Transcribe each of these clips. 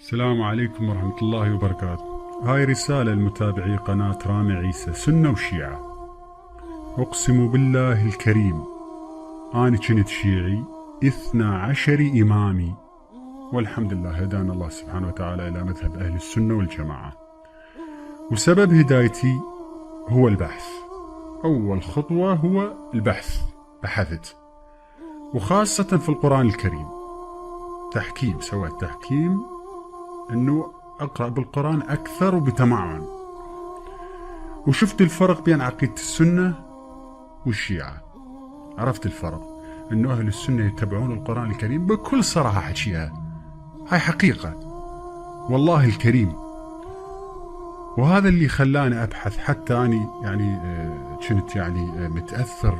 السلام عليكم ورحمة الله وبركاته. هاي رسالة لمتابعي قناة رامي عيسى سنة وشيعة. أقسم بالله الكريم أنا كنت شيعي 12 إمامي، والحمد لله هدانا الله سبحانه وتعالى إلى مذهب أهل السنة والجماعة. وسبب هدايتي هو البحث. أول خطوة هو البحث، بحثت وخاصة في القرآن الكريم تحكيم، سويت تحكيم أنه أقرأ بالقرآن أكثر وبتمعن، وشفت الفرق بين عقيدة السنة والشيعة. عرفت الفرق، أنه أهل السنة يتبعون القرآن الكريم بكل صراحة، حكيها هاي حقيقة والله الكريم. وهذا اللي خلاني أبحث، حتى أني كنت متأثر،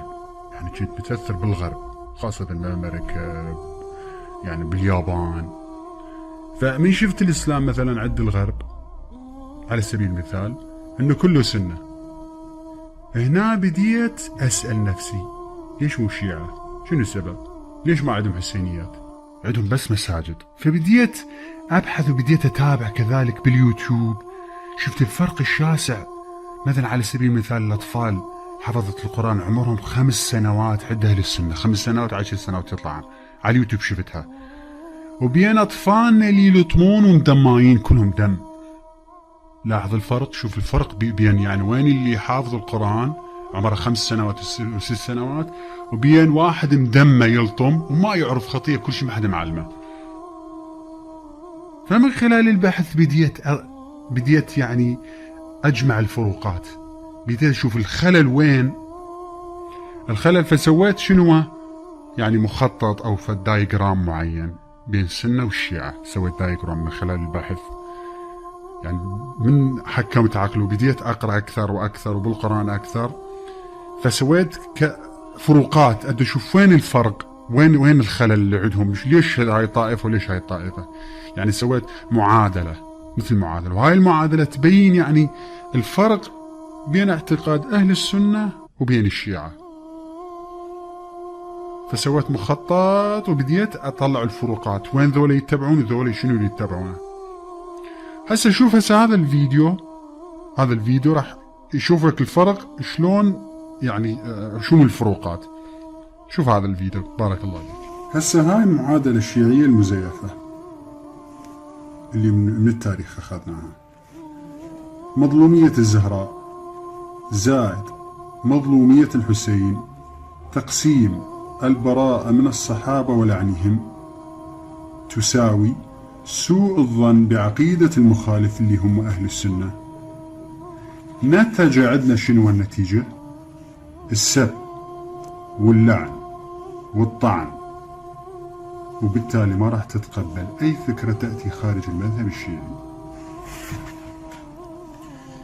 كنت متأثر بالغرب، خاصة بأمريكا، باليابان. فمن شفت الإسلام مثلا عند الغرب على سبيل المثال أنه كله سنة، هنا بديت أسأل نفسي ليش مو شيعة؟ شنو السبب؟ ليش ما عندهم حسينيات؟ عندهم بس مساجد. فبديت أبحث وبديت أتابع كذلك باليوتيوب. شفت الفرق الشاسع. مثلا على سبيل المثال الأطفال حفظت القرآن عمرهم 5 سنوات عند أهل السنة، 5 سنوات 10 سنوات تطلع على اليوتيوب شفتها. وبين أطفالنا اللي يلطمون ومدماين كلهم دم. لاحظ الفرق، شوف الفرق بين وين اللي حافظ القرآن عمره 5 سنوات و6 سنوات، وبين واحد مدمى يلطم وما يعرف خطية، كل شيء ما حدا معلمه. فمن خلال البحث بديت أجمع الفروقات، بديت أشوف الخلل وين الخلل. فسويت شنو مخطط أو دايجرام معين بين السنة والشيعة. سويت دايجرام من خلال البحث، من حكمت عقله وبديت أقرأ أكثر وأكثر وبالقرآن أكثر. فسويت فروقات، أدي أشوف وين الفرق، وين الخلل اللي عندهم، ليش هاي طائفة وليش هاي طائفة. سويت معادلة، مثل معادلة، وهاي المعادلة تبين الفرق بين اعتقاد أهل السنة وبين الشيعة. فسويت مخطط وبديت أطلع الفروقات، وين ذولا يتبعون وذولا شنو اللي يتبعونه. هسه شوف هذا الفيديو راح يشوفك الفرق شلون، شنو الفروقات. شوف هذا الفيديو بارك الله فيك. هسه هاي المعادلة الشيعية المزيفة اللي من التاريخ أخذناها. مظلومية الزهراء زائد مظلومية الحسين تقسيم البراءة من الصحابة ولعنهم تساوي سوء الظن بعقيدة المخالف اللي هم أهل السنة. نتج عندنا شنو النتيجة؟ السب واللعن والطعن، وبالتالي ما راح تتقبل أي فكرة تأتي خارج المذهب الشيعي.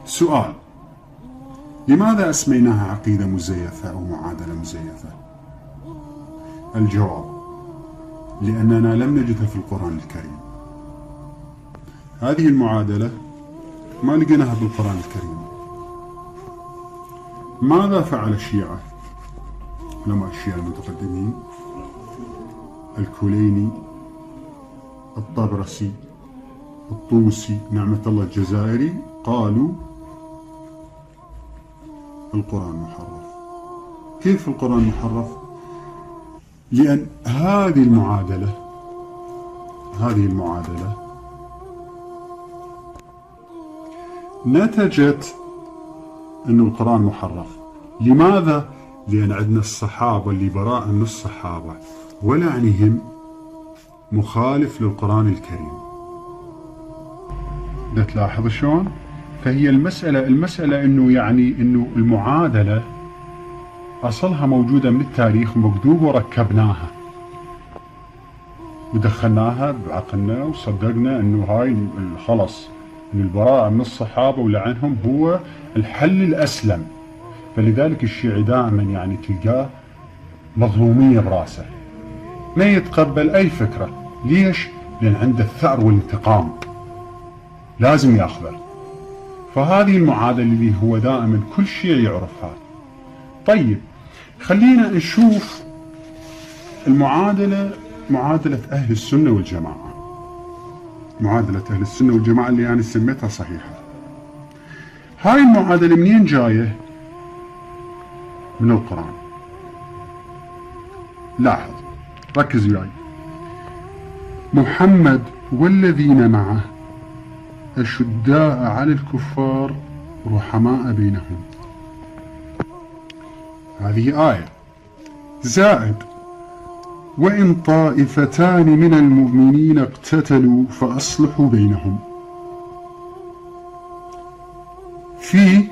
سؤال: لماذا أسميناها عقيدة مزيفة أو معادلة مزيفة؟ الجواب: لأننا لم نجدها في القرآن الكريم. هذه المعادلة ما لقيناها بالقرآن الكريم. ماذا فعل الشيعة؟ علماء الشيعة المتقدمين، الكليني، الطبرسي، الطوسي، نعمة الله الجزائري، قالوا القرآن محرف. كيف القرآن محرف؟ لأن هذه المعادلة نتجت أن القرآن محرف. لماذا؟ لأن عندنا الصحابة اللي براء من الصحابة ولعنهم مخالف للقرآن الكريم. ده تلاحظ شلون؟ فهي المسألة إنه إنه المعادلة أصلها موجودة من التاريخ مكتوبة، وركبناها ودخلناها بعقلنا وصدقنا إنه هاي خلص، إن البراءة من الصحابة ولعنهم هو الحل الأسلم. فلذلك الشيعي دائما تلقاه مظلومية براسه، ما يتقبل أي فكرة. ليش؟ لأن عنده الثأر والانتقام لازم ياخذه. فهذه المعادلة اللي هو دائما كل شيء يعرفها. طيب خلينا نشوف المعادلة، معادلة أهل السنة والجماعة. معادلة أهل السنة والجماعة اللي أنا سميتها صحيحة. هاي المعادلة منين جاية؟ من القرآن. لاحظ، ركز وياي. محمد والذين معه أشداء على الكفار رحماء بينهم. هذه آية. زائد وإن طائفتان من المؤمنين اقتتلوا فأصلحوا بينهم. في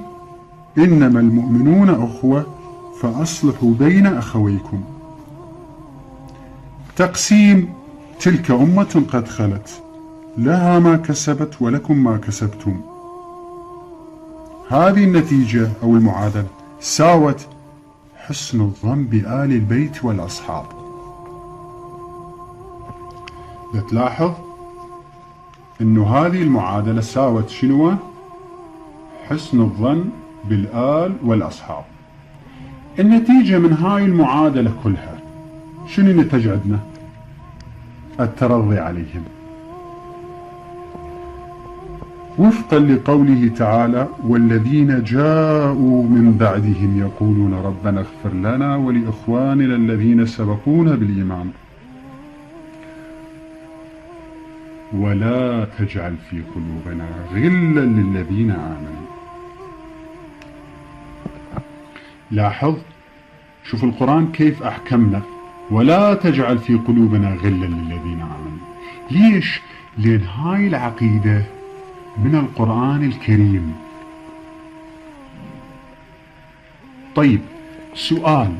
إنما المؤمنون أخوة فأصلحوا بين أخويكم. تقسيم تلك أمة قد خلت لها ما كسبت ولكم ما كسبتم. هذه النتيجة أو المعادلة ساوت حسن الظن بآل البيت والأصحاب. تلاحظ إنه هذه المعادلة ساوت شنو؟ حسن الظن بالآل والأصحاب. النتيجة من هاي المعادلة كلها شنو نتج عندنا؟ الترضي عليهم، وفقا لقوله تعالى والذين جاءوا من بعدهم يقولون ربنا اغفر لنا ولإخواننا الذين سبقونا بالإيمان ولا تجعل في قلوبنا غلا للذين آمنوا. لاحظ، شوف القرآن كيف أحكمنا ولا تجعل في قلوبنا غلا للذين آمنوا. ليش؟ لأن هاي العقيدة من القرآن الكريم. طيب، سؤال،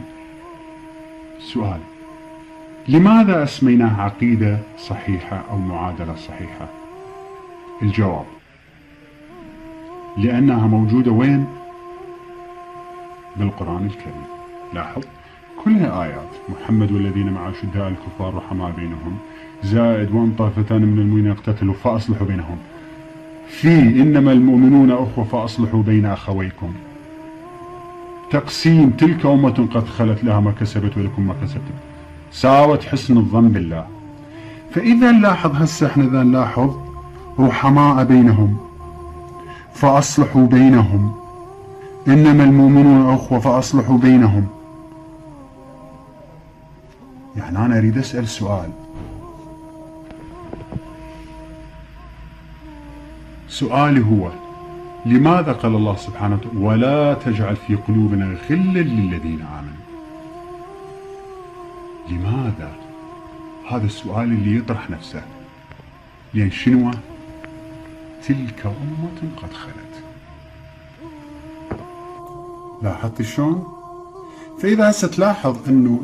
لماذا أسميناها عقيدة صحيحة أو معادلة صحيحة؟ الجواب: لأنها موجودة وين؟ بالقرآن الكريم. لاحظ، كلها آيات. محمد والذين معه أشداء على الكفار رحماء بينهم، زائد وإن طائفتان من المؤمنين اقتتلوا فأصلحوا بينهم، في إنما المؤمنون أخوة فأصلحوا بين أخويكم. تقسيم تلك أمة قد خلت لها ما كسبت ولكم ما كسبتم، ساوت حسن الظن بالله. فإذا نلاحظ هسه احنا إذا نلاحظ رحماء بينهم فأصلحوا بينهم، إنما المؤمنون أخوة فأصلحوا بينهم. يعني أنا أريد أسأل سؤال، سؤالي هو: لماذا قال الله سبحانه وتعالى ولا تجعل في قلوبنا غلا للذين آمنوا؟ لماذا؟ هذا السؤال اللي يطرح نفسه. لأن شنو؟ تلك أمة قد خلت. لاحظت شلون؟ فإذا هسه تلاحظ أنه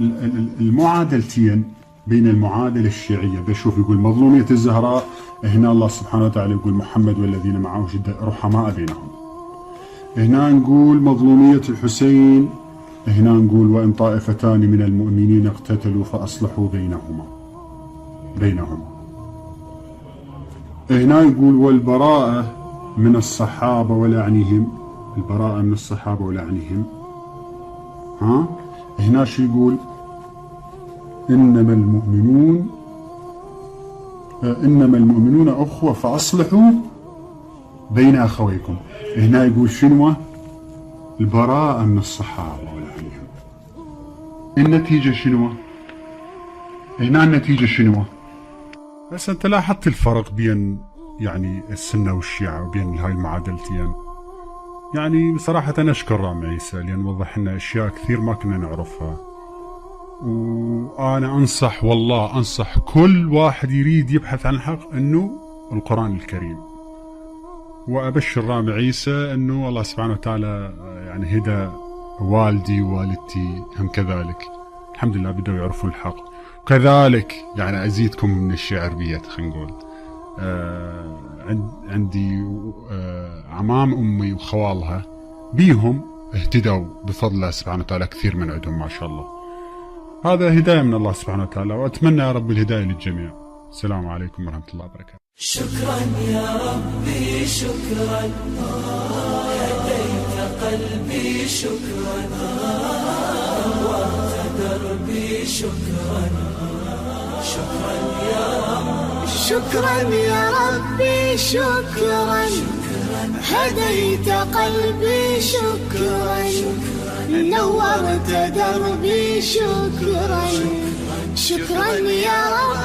المعادلتين بين المعادلة الشيعية، بشوف يقول مظلومية الزهراء، هنا الله سبحانه وتعالى يقول محمد والذين معه شدة رحماء بينهم. هنا نقول مظلومية الحسين، هنا نقول وإن طائفتان من المؤمنين اقتتلوا فأصلحوا بينهما. هنا يقول والبراءة من الصحابة ولعنهم، البراءة من الصحابة ولعنهم. هنا شو يقول؟ إنما المؤمنون أخوة فأصلحوا بين أخويكم. هنا يقول شنو؟ البراءة من الصحابة ولعنهم. النتيجة شنو؟ هنا النتيجة شنو؟ بس أنت لاحظت الفرق بين يعني السنة والشيعة وبين هاي المعادلتين. يعني بصراحة أنا أشكر رامي عيسى لأن وضح لنا أشياء كثير ما كنا نعرفها. وأنا أنصح، والله أنصح كل واحد يريد يبحث عن الحق أنه القرآن الكريم. وأبشر رامي عيسى أنه الله سبحانه وتعالى يعني هدى والدي ووالدتي هم كذلك، الحمد لله بدأوا يعرفوا الحق. كذلك يعني أزيدكم من الشعر بيت، خلينا نقول عندي عمام أمي وخوالها بيهم اهتدوا بفضل الله سبحانه وتعالى كثير من عندهم ما شاء الله. هذا هداية من الله سبحانه وتعالى، وأتمنى يا رب الهداية للجميع. السلام عليكم ورحمة الله وبركاته. شكرا يا ربي شكرا، هديت قلبي شكرا، نورت دربي شكرا، شكرا يا رب، شكرا يا رب. شكرا، هديت قلبي شكرا، نورت دربي شكرا، شكرا يا رب